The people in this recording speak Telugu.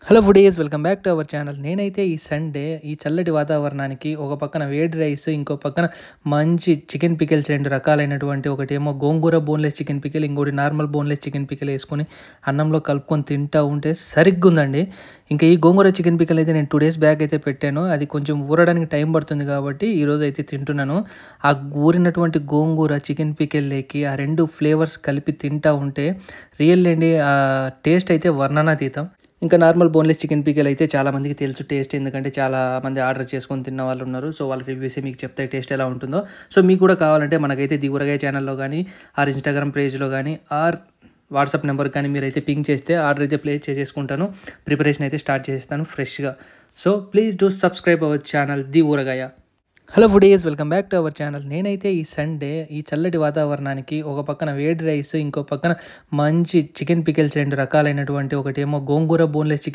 Hello foodies welcome back to our channel. నేనైతే ఈ సండే ఈ చల్లటి వాతావరణానికి ఒక పక్కన వేడి రైస్, ఇంకో పక్కన మంచి చికెన్ పికిల్స్, రెండు రకాలైనటువంటి, ఒకటేమో గోంగూర బోన్లెస్ చికెన్ పికిల్, ఇంకోటి నార్మల్ బోన్లెస్ చికెన్ పికిల్ వేసుకొని అన్నంలో కలుపుకొని తింటూ ఉంటే సరిగ్గా ఉందండి. ఇంకా ఈ గోంగూర చికెన్ పికిల్ అయితే నేను 2 days బ్యాక్ అయితే పెట్టాను. అది కొంచెం ఊరడానికి టైం పడుతుంది కాబట్టి ఈరోజు అయితే తింటున్నాను. ఆ ఊరినటువంటి గోంగూర చికెన్ పికిల్లోకి ఆ రెండు ఫ్లేవర్స్ కలిపి తింటూ ఉంటే రియల్ అండి, ఆ టేస్ట్ అయితే వర్ణనాతీతం. ఇంకా నార్మల్ బోన్లెస్ చికెన్ పికిల్ అయితే చాలామందికి తెలుసు టేస్ట్, ఎందుకంటే చాలామంది ఆర్డర్ చేసుకొని తిన్న వాళ్ళు ఉన్నారు. సో వాళ్ళ రివ్యూసే మీకు చెప్తే టేస్ట్ ఎలా ఉంటుందో. సో మీకు కూడా కావాలంటే మనకైతే ది ఊరగాయ ఛానల్లో కానీ, ఆర్ ఇన్స్టాగ్రామ్ పేజ్లో కానీ, ఆర్ వాట్సాప్ నెంబర్ కానీ మీరైతే పింక్ చేస్తే ఆర్డర్ అయితే ప్లేస్ చేసేసుకుంటాను. ప్రిపరేషన్ అయితే స్టార్ట్ చేస్తాను ఫ్రెష్గా. So please do subscribe our channel the Ooragaya. Hello foodies welcome back to our channel. నేనైతే ఈ సండే ఈ చల్లటి వాతావరణానికి ఒక పక్కన వేడి రైస్, ఇంకో పక్కన మంచి చికెన్ పికిల్స్, రెండు రకాలైనటువంటి, ఒకటేమో గోంగూర బోన్లెస్ చికెన్